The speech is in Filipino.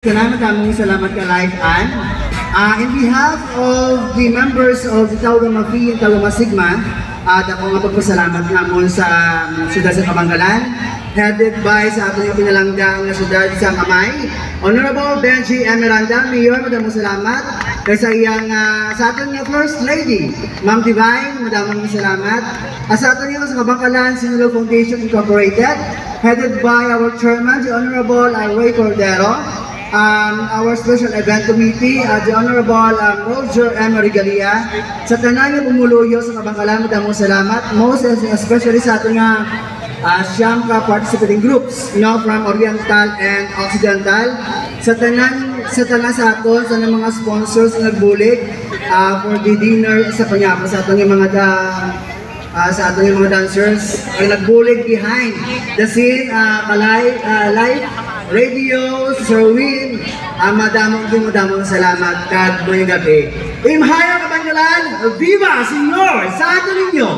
Salamat ka Life Ann. In behalf of the members of the Tau Gamma Phi and Tau Gamma Sigma, ako nga pagpasalamat nga mo sa siyudad sa Kabanggalan, headed by sa ating pinalanggang na siyudad sa Amay, Honorable Benji M. Miranda, Mayor, madamong salamat. Sa iyang sa ating First Lady, Ma'am Divine, madamong salamat. Sa ating sa Kabanggalan Sinulog Foundation Incorporated, headed by our Chairman, the Honorable Ray Cordero. Our special event committee, the Honorable Roger M. Regalia, sa tanan nga bumuluyo sa Kabanggalan, madamong salamat. Most especially sa ating siyam ka participating groups, from Oriental and Occidental. Sa tanan sa aton, sa mga sponsors na nagbulig for the dinner sa panyapo sa aton yung mga sa ating mga dancers ang nagbulig behind the scene, live radio, Sir Win, madamong salamat kad ngayong gabi. Imhaya Kabanggalan, viva Senyor! Sa ato ninyo!